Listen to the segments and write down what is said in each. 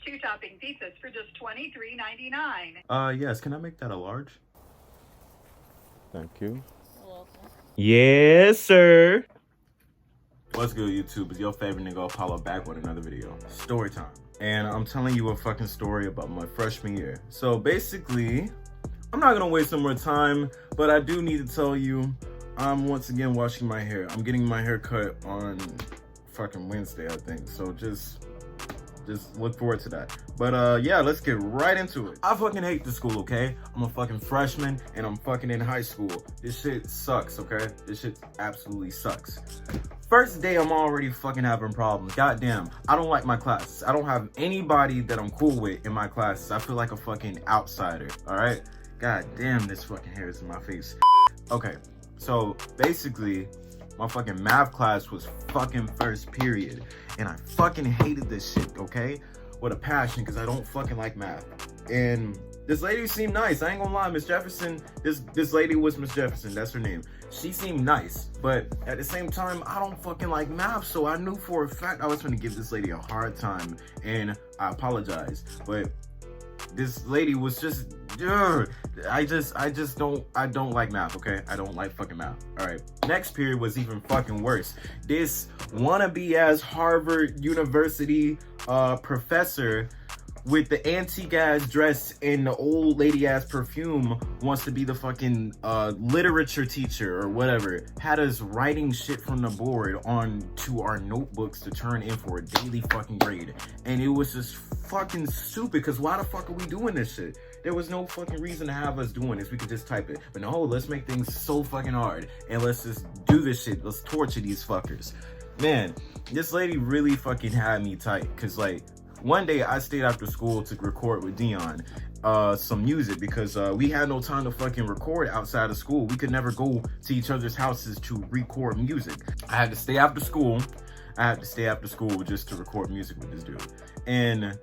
2-topping pizzas for just $23.99. Yes, can I make that a large? Thank you. You're welcome. Yes, sir. What's good, YouTube? It's your favorite nigga Apollo back with another video. Story time. And I'm telling you a fucking story about my freshman year. So basically, I'm not gonna waste some more time, but I do need to tell you, I'm once again washing my hair. I'm getting my hair cut on fucking Wednesday, I think. So just look forward to that. But yeah, let's get right into it. I fucking hate this school, okay? I'm a fucking freshman and I'm fucking in high school. This shit sucks, okay? This shit absolutely sucks. First day, I'm already fucking having problems. Goddamn, I don't like my classes. I don't have anybody that I'm cool with in my classes. I feel like a fucking outsider, all right? God damn, this fucking hair is in my face. Okay, so basically, my fucking math class was fucking first period. And I fucking hated this shit, okay? With a passion, because I don't fucking like math. And this lady seemed nice. I ain't gonna lie, Miss Jefferson, this lady was Miss Jefferson, that's her name. She seemed nice, but at the same time, I don't fucking like math, so I knew for a fact I was gonna give this lady a hard time, and I apologize. But this lady was just, I don't like math, okay? I don't like fucking math. All right, next period was even fucking worse. This wannabe ass Harvard University professor with the antique ass dress and the old lady ass perfume wants to be the fucking literature teacher or whatever. Had us writing shit from the board onto our notebooks to turn in for a daily fucking grade. And it was just fucking stupid, because why the fuck are we doing this shit? There was no fucking reason to have us doing this. We could just type it. But no, let's make things so fucking hard and let's just do this shit. Let's torture these fuckers. Man, this lady really fucking had me tight, because like, one day I stayed after school to record with Dion some music, because we had no time to fucking record outside of school. We could never go to each other's houses to record music. I had to stay after school. Just to record music with this dude. And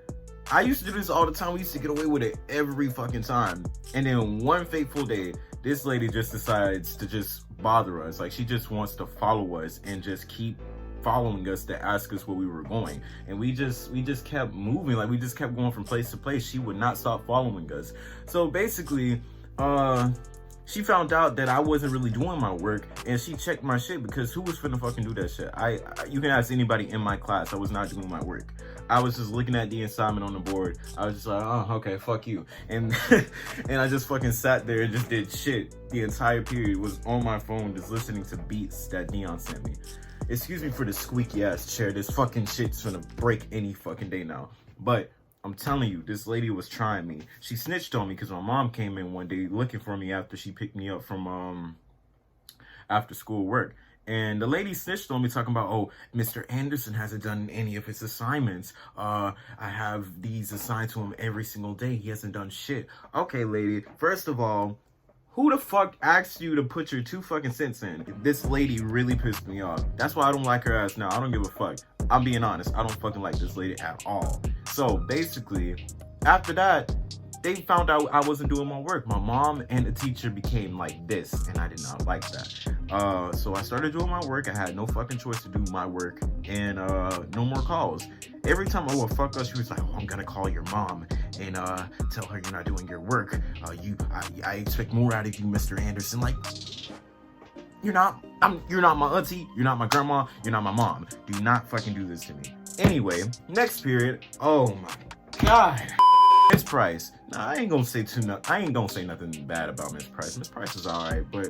I used to do this all the time. We used to get away with it every fucking time. And then one fateful day, this lady just decides to just bother us. Like, she just wants to follow us and just keep following us to ask us where we were going. And we just kept moving. Like, we just kept going from place to place. She would not stop following us. So basically, she found out that I wasn't really doing my work, and she checked my shit, because who was finna fucking do that shit? You can ask anybody in my class. I was not doing my work. I was just looking at the assignment on the board. I was just like, oh, okay, fuck you. And and I just fucking sat there and just did shit. The entire period was on my phone just listening to beats that Dion sent me. Excuse me for the squeaky ass chair. This fucking shit's gonna break any fucking day now. But I'm telling you, this lady was trying me. She snitched on me because my mom came in one day looking for me after she picked me up from after school work. And the lady snitched on me, talking about, oh, Mr. Anderson hasn't done any of his assignments. I have these assigned to him every single day. He hasn't done shit. Okay, lady, first of all, who the fuck asked you to put your 2 fucking cents in? This lady really pissed me off. That's why I don't like her ass now. I don't give a fuck. I'm being honest. I don't fucking like this lady at all. So basically, after that, they found out I wasn't doing my work. My mom and the teacher became like this, and I did not like that. So I started doing my work. I had no fucking choice to do my work, and no more calls. Every time I would fuck up, she was like, oh, I'm gonna call your mom and tell her you're not doing your work. I expect more out of you, Mr. Anderson. Like, you're not my auntie, you're not my grandma, you're not my mom. Do not fucking do this to me. Anyway, next period. Oh my God. Miss Price. Nah, I ain't gonna say nothing bad about Miss Price. Miss Price is alright, but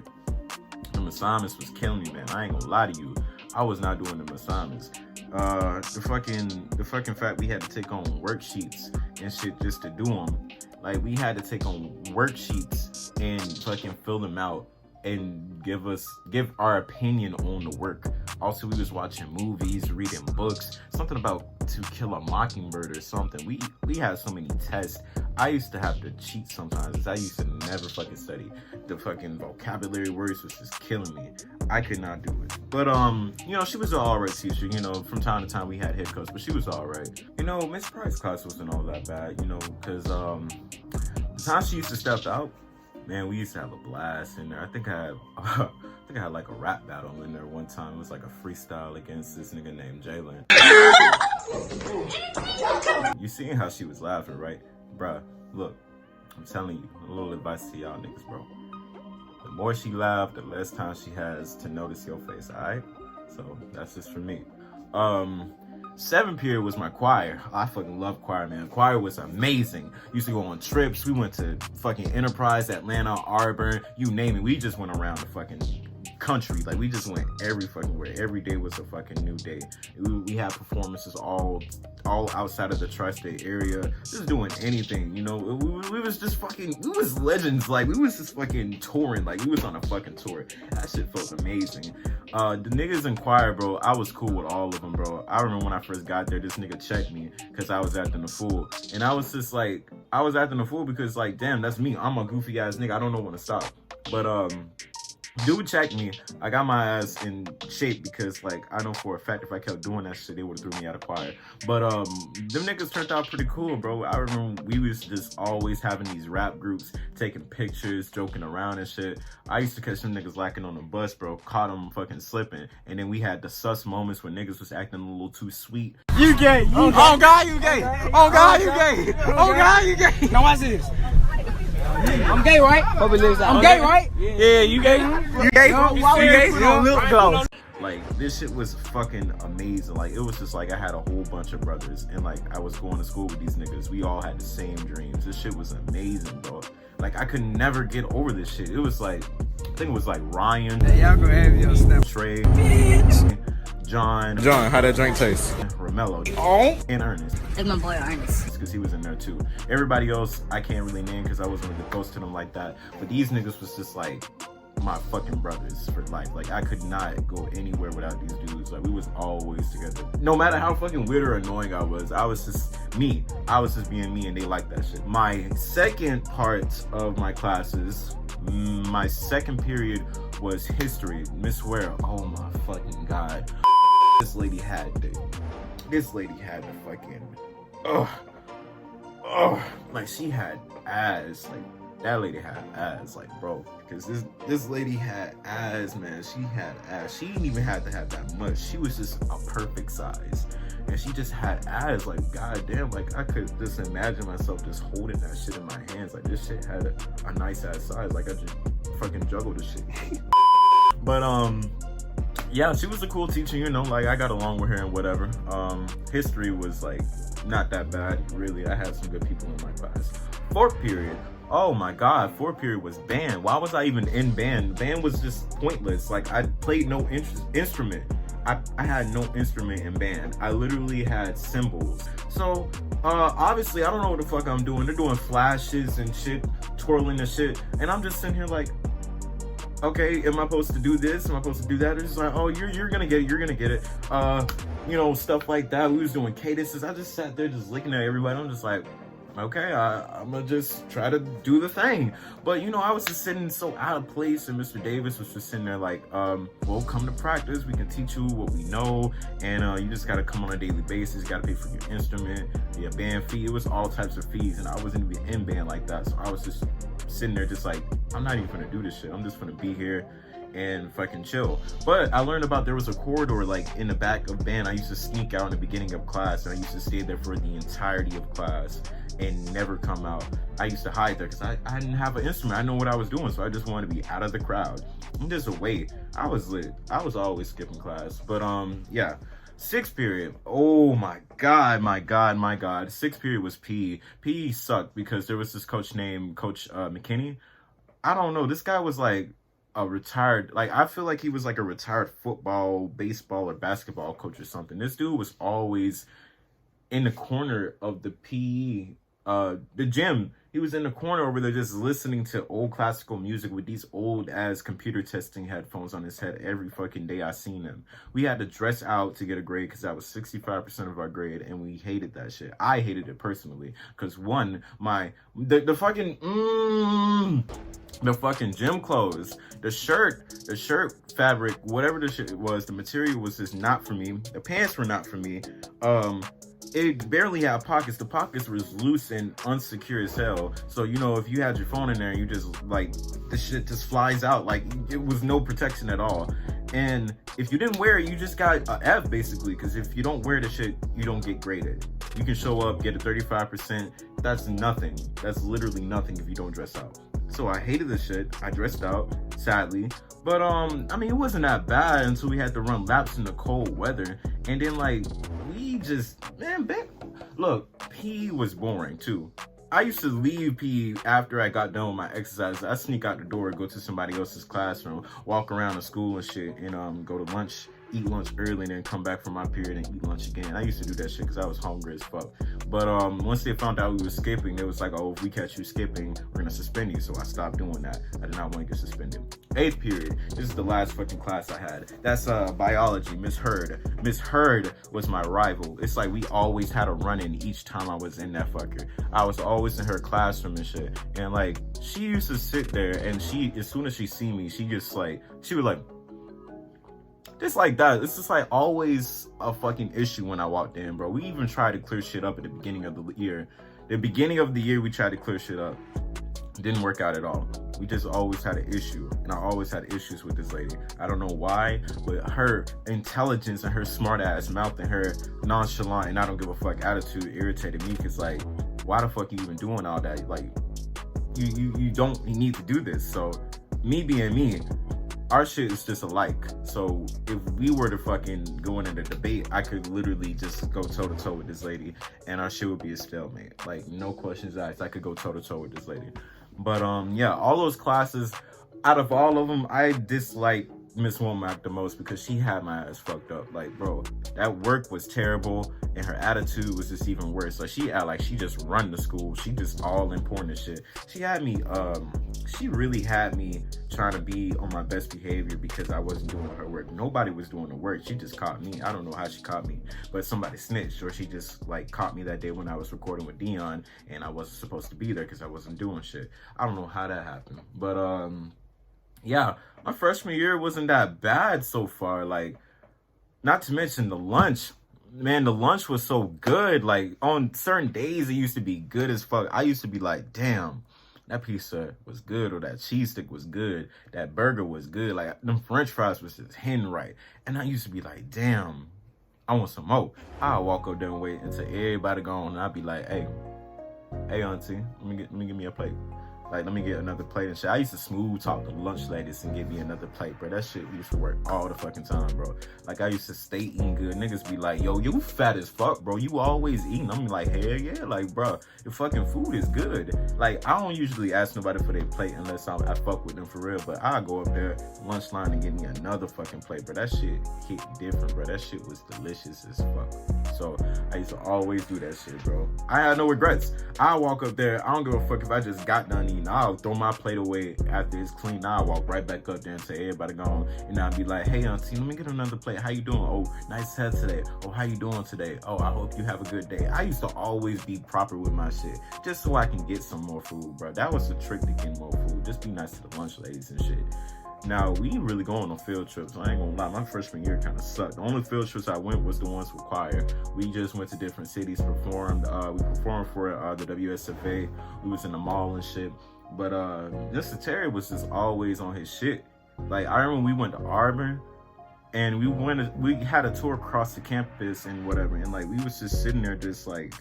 the assignments was killing me, man. I ain't gonna lie to you. I was not doing the assignments. The fucking fact we had to take on worksheets and shit just to do them. Like, we had to take on worksheets and fucking fill them out and give our opinion on the work. Also, we was watching movies, reading books, something about To Kill a Mockingbird or something. We had so many tests. I used to have to cheat sometimes, because I used to never fucking study. The fucking vocabulary words was just killing me. I could not do it. But you know, she was an alright teacher. You know, from time to time we had hiccups, but she was alright. You know, Miss Price's class wasn't all that bad, you know, because the time she used to step out, man, we used to have a blast in there. I think I had like a rap battle in there one time. It was like a freestyle against this nigga named Jalen. You seen how she was laughing, right? Bruh, look, I'm telling you, a little advice to y'all niggas, bro. The more she laughed, the less time she has to notice your face, alright? So that's just for me. 7th period was my choir. I fucking love choir, man. Choir was amazing. Used to go on trips. We went to fucking Enterprise, Atlanta, Auburn, you name it. We just went around the fucking country. Like, we just went every fucking where. Every day was a fucking new day. We had performances all outside of the tri-state area, just doing anything, you know. We was just fucking, we was legends. Like, we was just fucking touring. Like, we was on a fucking tour. That shit felt amazing. The niggas in choir, bro, I was cool with all of them, bro. I remember when I first got there, this nigga checked me because I was acting a fool. And I was just like, I was acting a fool because, like, damn, that's me. I'm a goofy ass nigga. I don't know when to stop. But, dude checked me. I got my ass in shape because, like, I know for a fact if I kept doing that shit, they would have threw me out of choir. But them niggas turned out pretty cool, bro. I remember we was just always having these rap groups, taking pictures, joking around and shit. I used to catch them niggas lacking on the bus, bro. Caught them fucking slipping. And then we had the sus moments where niggas was acting a little too sweet. You gay. Oh God, you gay. Oh God, you gay. Oh God, you gay. Now watch this. I'm gay, right? I'm gay, right? Yeah, you gay? You gay? You gay? Milk gloves. Like, this shit was fucking amazing. Like, it was just like I had a whole bunch of brothers, and like I was going to school with these niggas. We all had the same dreams. This shit was amazing, bro. Like, I could never get over this shit. It was like, I think it was like Ryan, Hey, y'all gonna have your snap. Trey, John, how that drink taste? Romello, Oh, and Ernest. It's my boy Ernest. Because he was in there too. Everybody else, I can't really name because I wasn't really close to them like that. But these niggas was just like my fucking brothers for life. Like, I could not go anywhere without these dudes. Like, we was always together. No matter how fucking weird or annoying I was just me. I was just being me, and they liked that shit. My second part of my classes, my second period was history. Miss Ware, oh my fucking God. This lady had the fucking, like, she had ass. Like, that lady had ass, like, bro, because this lady had ass, man. She had ass. She didn't even have to have that much. She was just a perfect size, and she just had ass. Like, goddamn, like, I could just imagine myself just holding that shit in my hands. Like, this shit had a nice ass size. Like, I just fucking juggled this shit. But yeah, she was a cool teacher, you know. Like, I got along with her and whatever. History was like not that bad, really. I had some good people in my class. 4th period. Oh my God, 4th period was band. Why was I even in band? Band was just pointless. Like, I played no instrument. I had no instrument in band. I literally had cymbals. So, obviously, I don't know what the fuck I'm doing. They're doing flashes and shit, twirling and shit. And I'm just sitting here like, okay, am I supposed to do this? Am I supposed to do that? It's just like, oh, you're gonna get it. You're gonna get it. You know, stuff like that. We was doing cadences. I just sat there just looking at everybody. I'm just like, okay, I'm gonna just try to do the thing. But, you know, I was just sitting so out of place, and Mr. Davis was just sitting there like, well, come to practice. We can teach you what we know, and you just gotta come on a daily basis. You gotta pay for your instrument, your band fee. It was all types of fees, and I wasn't even in band like that. So I was just sitting there just like, I'm not even gonna do this shit. I'm just gonna be here and fucking chill. But I learned about there was a corridor like in the back of band. I used to sneak out in the beginning of class, and I used to stay there for the entirety of class and never come out. I used to hide there because I didn't have an instrument. I know what I was doing, so I just wanted to be out of the crowd. And just wait. I was lit. I was always skipping class. But yeah. 6th period. Oh my God. 6th period was PE. PE sucked because there was this coach named Coach McKinney. I don't know. This guy was like a retired, like, I feel like he was like a retired football, baseball, or basketball coach or something. This dude was always in the corner of the PE, the gym. He was in the corner over there just listening to old classical music with these old ass computer testing headphones on his head every fucking day I seen him. We had to dress out to get a grade because that was 65% of our grade, and we hated that shit. I hated it personally because, one, the fucking gym clothes, the shirt fabric, whatever the shit was, the material was just not for me. The pants were not for me. It barely had pockets. The pockets was loose and unsecure as hell. So, you know, if you had your phone in there, you just, like, the shit just flies out. Like, it was no protection at all. And if you didn't wear it, you just got a F basically, because if you don't wear the shit, you don't get graded. You can show up, get a 35%. That's nothing. That's literally nothing if you don't dress out. So I hated this shit. I dressed out, sadly. But I mean, it wasn't that bad until we had to run laps in the cold weather. And then like, we just, man, look, PE was boring too. I used to leave PE after I got done with my exercise. I sneak out the door, go to somebody else's classroom, walk around the school and shit, and go to lunch, eat lunch early, and then come back from my period and eat lunch again. I used to do that shit because I was hungry as fuck. But once they found out we were skipping, they was like, oh, if we catch you skipping, we're gonna suspend you. So I stopped doing that. I did not want to get suspended. 8th period. This is the last fucking class I had. That's biology. Miss Hurd. Miss Hurd was my rival. It's like we always had a run-in each time I was in that fucker. I was always in her classroom and shit. And like, she used to sit there, and she, as soon as she see me, she just like, she would like, just like that. It's just like always a fucking issue when I walked in, bro. We even tried to clear shit up at the beginning of the year. The beginning of the year, we tried to clear shit up. Didn't work out at all. We just always had an issue, and I always had issues with this lady. I don't know why, but her intelligence and her smart ass mouth and her nonchalant and I don't give a fuck attitude irritated me, because like, why the fuck you even doing all that? Like, you don't need to do this. So me being me, our shit is just alike. So if we were to fucking go into the debate, I could literally just go toe to toe with this lady, and our shit would be a stalemate. Like, no questions asked. I could go toe to toe with this lady. But yeah, all those classes, out of all of them, I dislike Miss Womack the most because she had my ass fucked up. Like, bro, that work was terrible, and her attitude was just even worse. Like, she act like she just run the school. She just all important and shit. She had me, she really had me trying to be on my best behavior because I wasn't doing her work. Nobody was doing the work. She just caught me. I don't know how she caught me, but somebody snitched, or she just like caught me that day when I was recording with Dion and I wasn't supposed to be there because I wasn't doing shit. I don't know how that happened, but yeah, my freshman year wasn't that bad so far. Like, not to mention the lunch. Man, the lunch was so good. Like, on certain days, it used to be good as fuck. I used to be like, damn, that pizza was good, or that cheese stick was good, that burger was good. Like, them french fries was just hitting right. And I used to be like, damn, I want some more. I'll walk up there and wait until everybody gone, and I'll be like, hey auntie, let me give me a plate. Like, let me get another plate and shit. I used to smooth talk to lunch ladies and give me another plate, bro. That shit used to work all the fucking time, bro. Like, I used to stay eating good. Niggas be like, yo, you fat as fuck, bro. You always eating. I'm like, hell yeah. Like, bro, the fucking food is good. Like, I don't usually ask nobody for their plate unless I fuck with them for real. But I'll go up there, lunch line, and get me another fucking plate, bro. That shit hit different, bro. That shit was delicious as fuck. So I used to always do that shit, bro. I had no regrets. I walk up there. I don't give a fuck if I just got done eating. I'll throw my plate away after it's clean. I'll walk right back up there and say, everybody gone. And I'll be like, hey, auntie, let me get another plate. How you doing? Oh, nice head today. Oh, how you doing today? Oh, I hope you have a good day. I used to always be proper with my shit just so I can get some more food, bro. That was the trick to get more food. Just be nice to the lunch ladies and shit. Now, we ain't really going on field trips. I ain't gonna lie, my freshman year kind of sucked. The only field trips I went was the ones with choir. We just went to different cities, performed. We performed for the WSFA. We was in the mall and shit. But Mr. Terry was just always on his shit. Like, I remember we went to Auburn, and we had a tour across the campus and whatever. And like, we was just sitting there just like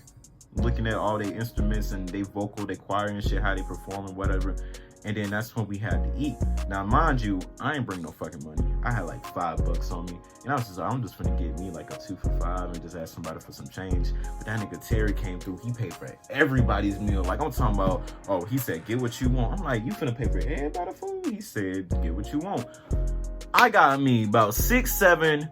looking at all their instruments and they vocal, their choir and shit, how they perform and whatever. And then that's when we had to eat. Now, mind you, I ain't bring no fucking money. I had like $5 on me. And I was just like, I'm just gonna get me like a 2 for $5 and just ask somebody for some change. But that nigga Terry came through. He paid for everybody's meal. Like, I'm talking about, oh, he said, get what you want. I'm like, you finna pay for everybody's food? He said, get what you want. I got me about 6, 7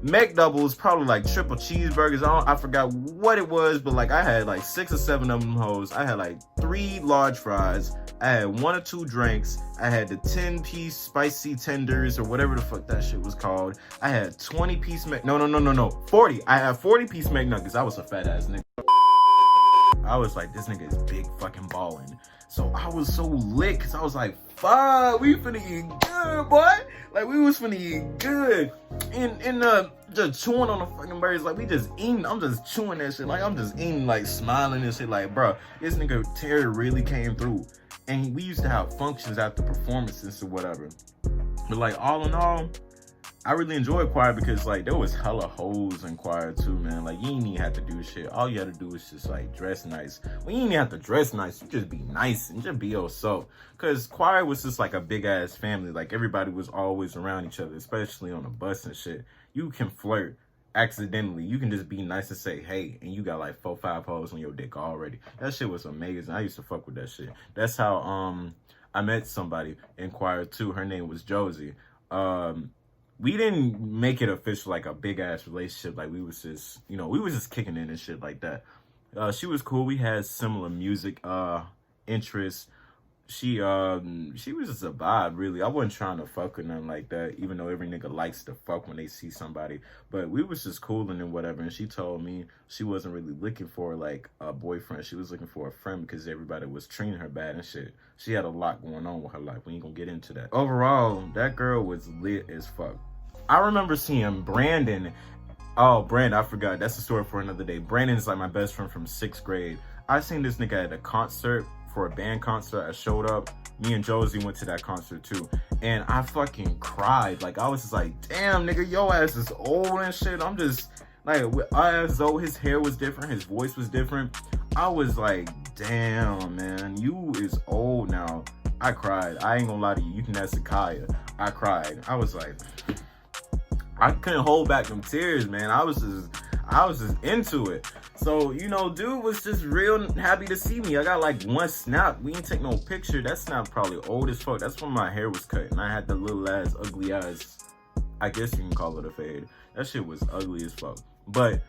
McDoubles, probably like triple cheeseburgers. I forgot what it was, but like I had like 6 or 7 of them hoes. I had like 3 large fries. I had 1 or 2 drinks. I had the 10-piece spicy tenders or whatever the fuck that shit was called. I had 20-piece 40. I had 40-piece McNuggets. I was a fat ass nigga. I was like, this nigga is big fucking ballin'. So I was so lit because I was like, fuck, we finna eat good, boy. Like, we was finna eat good. And just chewing on the fucking burgers. Like, we just eating. I'm just chewing that shit. Like, I'm just eating, like, smiling and shit. Like, bro, this nigga Terry really came through. And we used to have functions after performances or whatever. But like, all in all, I really enjoyed choir because like there was hella hoes in choir too, man. Like you ain't even have to do shit. All you had to do was just like dress nice. Well, you ain't even have to dress nice. You just be nice and just be yourself. Cause choir was just like a big ass family. Like everybody was always around each other, especially on the bus and shit. You can flirt accidentally. You can just be nice and say hey, and you got like 4-5 hoes on your dick already. That shit was amazing. I used to fuck with that shit. That's how I met somebody in choir too. Her name was Josie. We didn't make it official, like a big ass relationship. Like we was just, you know, we was just kicking in and shit like that. She was cool. We had similar music interests. She was just a vibe, really. I wasn't trying to fuck with nothing like that, even though every nigga likes to fuck when they see somebody. But we was just cooling and whatever. And she told me she wasn't really looking for like a boyfriend. She was looking for a friend because everybody was treating her bad and shit. She had a lot going on with her life. We ain't gonna get into that. Overall, that girl was lit as fuck. I remember seeing Brandon. Oh, Brandon, I forgot. That's a story for another day. Brandon is like my best friend from 6th grade. I seen this nigga at a concert. For a band concert. I showed up. Me and Josie went to that concert too, and I fucking cried. Like I was just like, damn nigga, your ass is old and shit. I'm just like, as though his hair was different, his voice was different. I was like, damn man, you is old now. I cried. I ain't gonna lie to you. You can ask Kaya. I cried. I was like, I couldn't hold back them tears, man. I was just into it. So, you know, dude was just real happy to see me. I got like one snap. We didn't take no picture. That snap probably old as fuck. That's when my hair was cut and I had the little ass, ugly ass, I guess you can call it a fade. That shit was ugly as fuck. But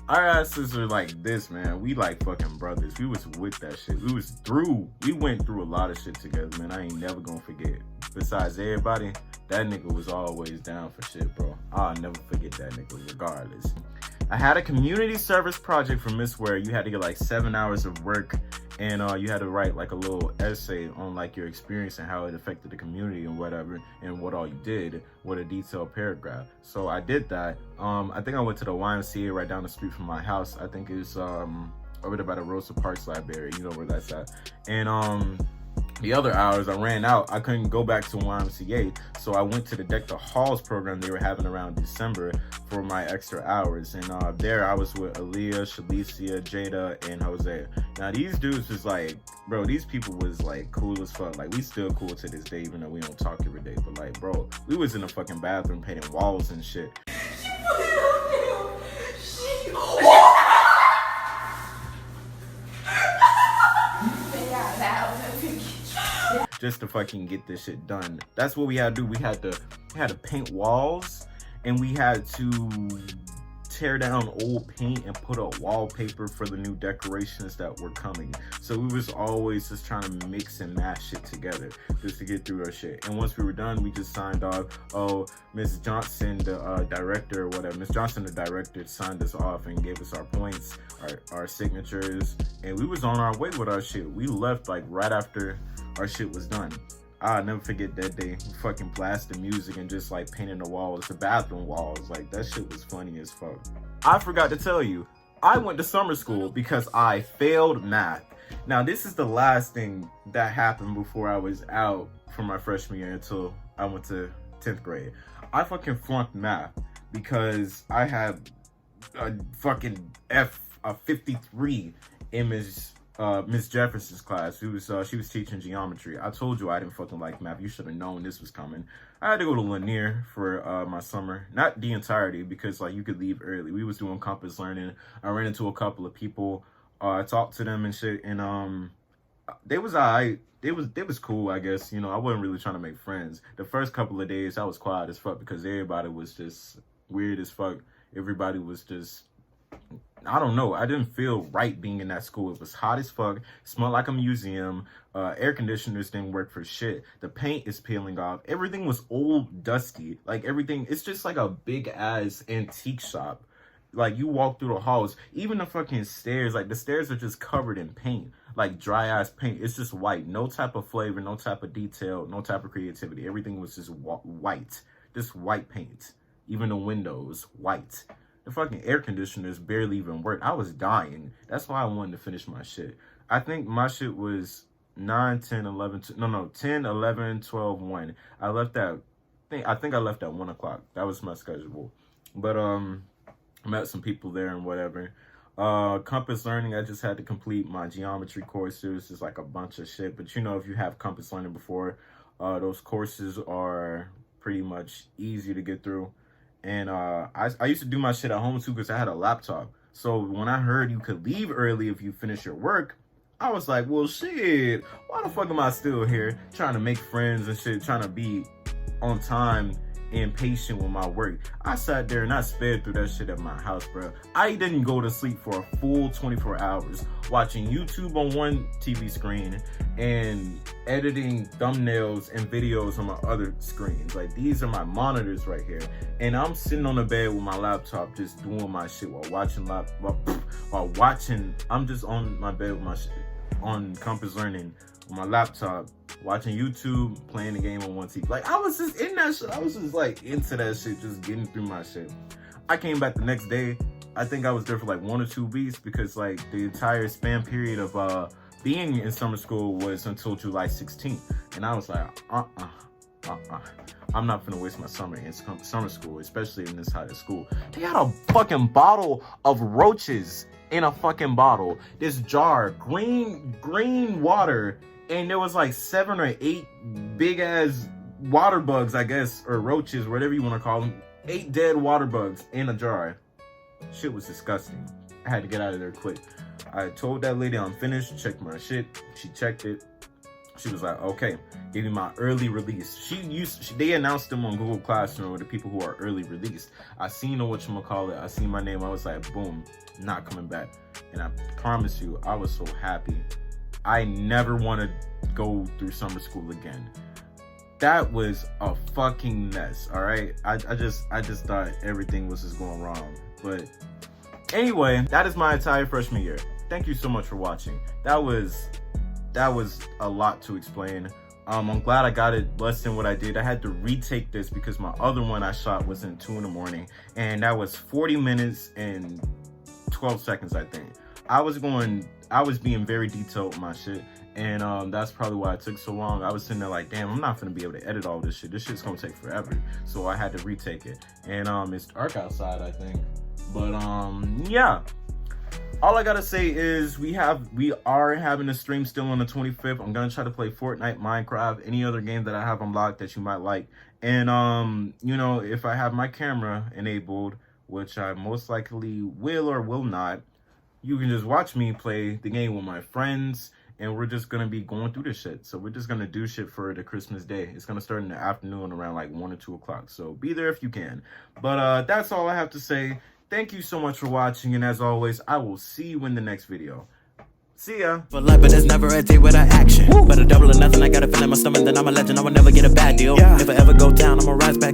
our asses are like this, man. We like fucking brothers. We was with that shit. We went through a lot of shit together, man. I ain't never gonna forget. Besides everybody, that nigga was always down for shit, bro. I'll never forget that nigga, regardless. I had a community service project from Miss where you had to get like 7 hours of work, and you had to write like a little essay on like your experience and how it affected the community and whatever, and what all you did with a detailed paragraph. So I did that. I think I went to the YMCA right down the street from my house. I think it's over there by the Rosa Parks Library. You know where that's at. And the other hours I ran out. I couldn't go back to YMCA, so I went to the Deck the Halls program they were having around December for my extra hours. And there I was with Aaliyah, Shalicia, Jada, and Jose. Now these dudes was like, bro, these people was like cool as fuck. Like we still cool to this day, even though we don't talk every day. But like, bro, we was in the fucking bathroom painting walls and shit. Just to fucking get this shit done. That's what we had to do. We had to paint walls, and we had to tear down old paint and put up wallpaper for the new decorations that were coming. So we was always just trying to mix and mash shit together just to get through our shit. And once we were done, we just signed off. Oh, Miss Johnson, the director or whatever, Miss Johnson, the director, signed us off and gave us our points, our signatures, and we was on our way with our shit. We left like right after our shit was done. I'll never forget that day. We fucking blasted music and just like painting the walls, the bathroom walls. Like that shit was funny as fuck. I forgot to tell you, I went to summer school because I failed math. Now this is the last thing that happened before I was out for my freshman year until I went to 10th grade. I fucking flunked math because I had a fucking a 53 in Miss Jefferson's class. She was teaching geometry. I told you I didn't fucking like math. You should have known this was coming. I had to go to Lanier for my summer. Not the entirety, because like you could leave early. We was doing compass learning. I ran into a couple of people. I talked to them and shit, and they was alright. They was cool, I guess. You know, I wasn't really trying to make friends. The first couple of days I was quiet as fuck because everybody was just weird as fuck. Everybody was just, I don't know. I didn't feel right being in that school. It was hot as fuck. Smelled like a museum. Air conditioners didn't work for shit. The paint is peeling off. Everything was old, dusty. Like everything, it's just like a big ass antique shop. Like you walk through the halls, even the fucking stairs, like the stairs are just covered in paint, like dry ass paint. It's just white. No type of flavor, no type of detail, no type of creativity. Everything was just white. Just white paint. Even the windows, white. The fucking air conditioners barely even worked. I was dying. That's why I wanted to finish my shit. I think my shit was 9, 10, 11, 10, 11, 12, 1. I left at I think I left at 1 o'clock. That was my schedule. But I met some people there and whatever. Compass learning, I just had to complete my geometry courses. It's like a bunch of shit. But you know, if you have compass learning before, those courses are pretty much easy to get through. And I used to do my shit at home too because I had a laptop. So when I heard you could leave early if you finish your work, I was like, well, shit, why the fuck am I still here trying to make friends and shit, trying to be on time and patient with my work? I sat there and I sped through that shit at my house, bro. I didn't go to sleep for a full 24 hours watching YouTube on one TV screen and editing thumbnails and videos on my other screens. Like, these are my monitors right here. And I'm sitting on the bed with my laptop just doing my shit while watching, I'm just on my bed with my shit on Compass Learning with my laptop, watching YouTube, playing the game on one TV. Like, I was just in that shit. I was just like into that shit, just getting through my shit. I came back the next day. I think I was there for like 1 or 2 weeks because like the entire span period of being in summer school was until July 16th. And I was like, I'm not gonna waste my summer in summer school, especially in this high school. They had a fucking bottle of roaches in a fucking bottle. This jar, green water, and there was like 7 or 8 big ass water bugs, I guess, or roaches, whatever you want to call them. 8 dead water bugs in a jar. Shit was disgusting. I had to get out of there quick. I told that lady I'm finished, checked my shit. She checked it. She was like, okay, give me my early release. They announced them on Google Classroom, the people who are early released. I seen whatchamacallit. I seen my name. I was like, boom, not coming back. And I promise you, I was so happy. I never want to go through summer school again. That was a fucking mess, all right? I just thought everything was just going wrong. But anyway, that is my entire freshman year. Thank you so much for watching. That was a lot to explain. I'm glad I got it less than what I did. I had to retake this because my other one I shot was in 2 in the morning, and that was 40 minutes and 12 seconds, I think. I was being very detailed with my shit, and that's probably why it took so long. I was sitting there like, damn, I'm not gonna be able to edit all this shit. This shit's gonna take forever. So I had to retake it. And it's dark outside, I think. But yeah. All I gotta say is we are having a stream still on the 25th. I'm gonna try to play Fortnite, Minecraft, any other game that I have unlocked that you might like. And you know, if I have my camera enabled, which I most likely will or will not, you can just watch me play the game with my friends, and we're just gonna be going through this shit. So we're just gonna do shit for the Christmas day. It's gonna start in the afternoon around like 1 or 2 o'clock. So be there if you can. But that's all I have to say. Thank you so much for watching, and as always, I will see you in the next video. See ya. For life, but there's never a day without action. But a double or nothing, I got a feeling in my stomach that I'm a legend. I will never get a bad deal. If I ever go down, I'ma rise back